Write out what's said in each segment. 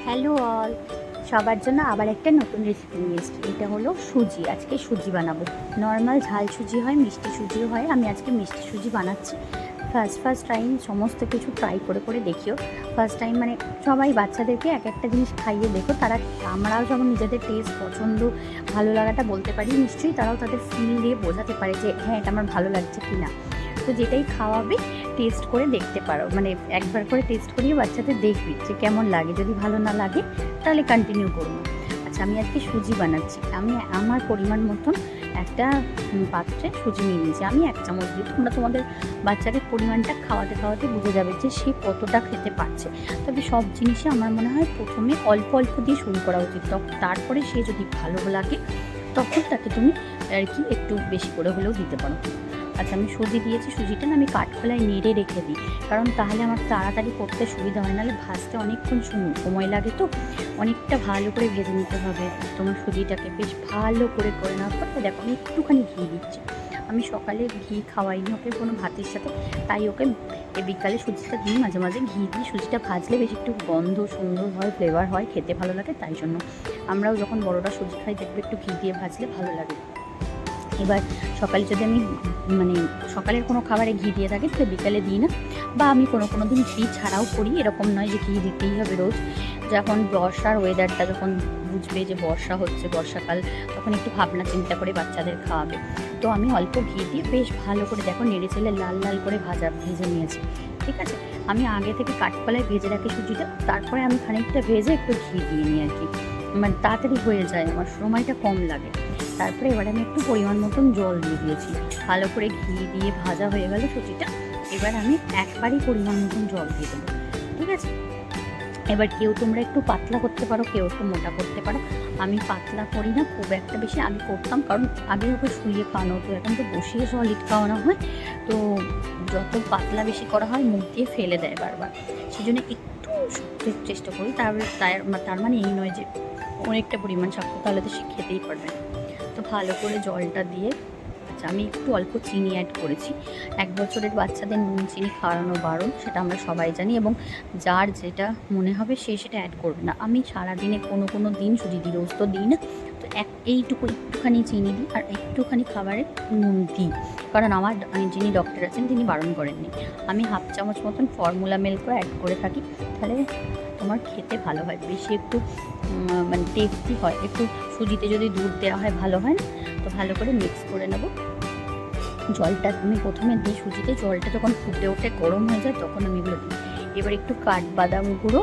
Hello all, সবার জন্য আবার একটা নতুন রেসিপি নিয়ে এসেছি। এটা হলো সুজি। আজকে সুজি বানাবো। নর্মাল ঝাল সুজি হয়, মিষ্টি সুজিও হয়। আমি আজকে মিষ্টি সুজি বানাচ্ছি। ফার্স্ট টাইম সমস্ত কিছু ট্রাই করে করে দেখিও। ফার্স্ট টাইম মানে সবাই বাচ্চাদেরকে এক একটা জিনিস খাইয়ে দেখো। আমরাও যখন নিজেদের টেস্ট পছন্দ ভালো লাগাটা বলতে পারি, নিশ্চয়ই তারাও তাদের ফিল দিয়ে বোঝাতে পারে যে হ্যাঁ, এটা আমার ভালো লাগছে কি না। তো যেটাই খাওয়াবে টেস্ট করে দেখতে পারো, মানে একবার করে টেস্ট করিয়ে বাচ্চাদের দেখবি যে কেমন লাগে। যদি ভালো না লাগে তাহলে কন্টিনিউ করবো। আচ্ছা, আমি আজকে সুজি বানাচ্ছি। আমি আমার পরিমাণ মতন একটা পাত্রে সুজি নিয়ে নিয়েছি। আমি 1 চামচ দিই। তোমরা তোমাদের বাচ্চাকে পরিমাণটা খাওয়াতে খাওয়াতে বুঝে যাবে যে সে কতটা খেতে পারছে। তবে সব জিনিসে আমার মনে হয় প্রথমে অল্প অল্প দিয়ে শুরু করা উচিত। তারপরে সে যদি ভালো লাগে তখন তাকে তুমি আর কি একটু বেশি করে হলেও দিতে পারো। আচ্ছা, আমি সুজি দিয়েছি। সুজিটা না আমি কাঠখোলায় নেড়ে রেখে দিই, কারণ তাহলে আমার তাড়াতাড়ি করতে সুবিধা হয়। নাহলে ভাজতে অনেকক্ষণ সময় লাগে, তো অনেকটা ভালো করে ভেজে নিতে হবে। তোমার সুজিটাকে বেশ ভালো করে নেওয়ার পর দেখো আমি একটুখানি ঘি দিচ্ছি। আমি সকালে ঘি খাওয়াইনি ওকে কোনো ভাতের সাথে, তাই ওকে বিকালে সুজিটা দিই। মাঝে মাঝে ঘি দিই। সুজিটা ভাজলে বেশ একটু গন্ধ সুন্দর হয়, ফ্লেভার হয়, খেতে ভালো লাগে। তাই জন্য আমরাও যখন বড়রা সুজি খাই দেখবে একটু ঘি দিয়ে ভাজলে ভালো লাগে। এবার সকালে যদি আমি মানে সকালের কোনো খাবারে ঘি দিয়ে থাকি তাহলে বিকালে দিই না, বা আমি কোনো দিন ঘি ছাড়াও করি। এরকম নয় যে ঘি দিতেই হবে রোজ। যখন বর্ষার ওয়েদারটা যখন বুঝবে যে বর্ষা হচ্ছে, বর্ষাকাল, তখন একটু ভাবনা চিন্তা করে বাচ্চাদের খাওয়াবে। তো আমি অল্প ঘি দিয়ে বেশ ভালো করে দেখো নেড়ে চেলে লাল লাল করে ভেজে নিয়েছি। ঠিক আছে, আমি আগে থেকে কাঠকলায় ভেজে রাখি সুজিটা, তারপরে আমি খানিকটা ভেজে একটু ঘি দিয়ে নিই আর কি। মানে তাড়াতাড়ি হয়ে যায়, আমার সময়টা কম লাগে। তারপরে এবার আমি একটু পরিমাণ মতন জল দিয়ে দিয়েছি। ভালো করে ঘি দিয়ে ভাজা হয়ে গেল সুজিটা। এবার আমি একবারই পরিমাণ মতন জল দিয়ে দেবো। ঠিক আছে, এবার কেউ তোমরা একটু পাতলা করতে পারো, কেউ একটু মোটা করতে পারো। আমি পাতলা করি না খুব একটা বেশি। আগে করতাম, কারণ আগে ওকে শুইয়ে খাওয়ানো হতো, এখন তো বসিয়ে সলিড খাওয়ানো হয়। তো যত পাতলা বেশি করা হয় মুখ দিয়ে ফেলে দেয় বারবার। সেই জন্য একটু শক্তের চেষ্টা করি। তার মানে এই নয় যে অনেকটা পরিমাণ শক্ত, তাহলে তো সে খেতেই পারবে না। তো ভালো করে জলটা দিয়ে, আচ্ছা আমি একটু অল্প চিনি অ্যাড করেছি। 1 বছরের বাচ্চাদের নুন চিনি খাওয়ানো বারণ, সেটা আমরা সবাই জানি, এবং যার যেটা মনে হবে সে সেটা অ্যাড করবে না। আমি সারাদিনে কোনো দিন সুজি দিই, রোজ তো দিই না। তো একটুখানি চিনি দিই আর একটুখানি খাবারে নুন দিই, কারণ যিনি ডক্টর আছেন তিনি বারণ করেননি। আমি 1/2 চামচ মতন ফর্মুলা মিল্কও অ্যাড করে থাকি, তাহলে তোমার খেতে ভালো হয়, বেশি একটু মানে টেস্টি হয়। একটু সুজিতে যদি দুধ দেওয়া হয় ভালো হয় না। তো ভালো করে মিক্স করে নেব। জলটা আমি প্রথমে দিই সুজিতে, জলটা যখন ফুটে ওঠে গরম হয়ে যায় তখন আমি এগুলো দিই। এবার একটু কাঠবাদাম গুঁড়ো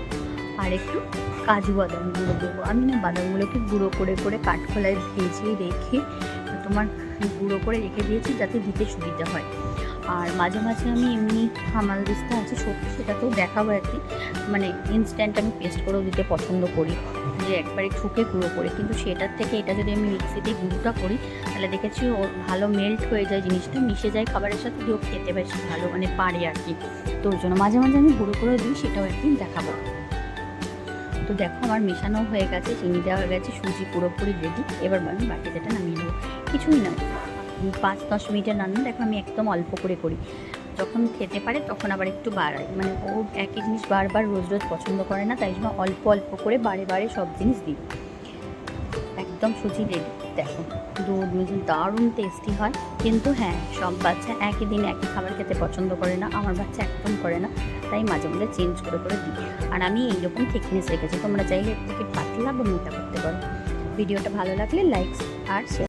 আর একটু কাজু বাদাম গুঁড়ো দেবো। আমি না বাদামগুলোকে গুঁড়ো করে কাঠখোলায় ভেজে রেখে তোমার গুঁড়ো করে রেখে দিয়েছি, যাতে দিতে সুবিধা হয়। আর মাঝে মাঝে আমি এমনি হামাল দিস্তা আছে সত্যি, সেটাতেও দেখাবো একদিন। মানে ইনস্ট্যান্ট আমি পেস্ট করেও দিতে পছন্দ করি, যে একবারে ঠুকে গুঁড়ো করে। কিন্তু সেটার থেকে এটা যদি আমি মিক্সিতে গুঁড়োটা করি, তাহলে দেখেছি ওর ভালো মেল্ট হয়ে যায়, জিনিসটা মিশে যায় খাবারের সাথে, দিয়েও খেতে বেশ ভালো মানে পারে আর কি। তো ওই জন্য মাঝে মাঝে আমি গুঁড়ো করে দিই, সেটাও একদিন দেখাবো। তো দেখো আমার মেশানো হয়ে গেছে, চিনি দেওয়া হয়ে গেছে, সুজি পুরোপুরি রেডি। এবার আমি বাটিতে নামিয়ে নেবো। কিছুই নয়, 5-10 মিনিটের রান্না। দেখো আমি একদম অল্প করে করি, যখন খেতে পারে তখন আবার একটু বাড়াই। মানে ও একই জিনিস বারবার রোজ পছন্দ করে না, তাই জন্য অল্প অল্প করে বারে সব জিনিস দিই। একদম সুজি রেডি। দেখো দুধ মিশিয়ে দারুণ টেস্টি হয়। কিন্তু হ্যাঁ, সব বাচ্চা একই দিন একই খাবার খেতে পছন্দ করে না। আমার বাচ্চা একদম করে না, তাই মাঝে মাঝে চেঞ্জ করে দিই। আর আমি এইরকম থিকনেস রেখেছি, তোমরা চাইলে এর থেকে পাতলা বা মোটা করতে পারো। ভিডিওটা ভালো লাগলে লাইক আর শেয়ার।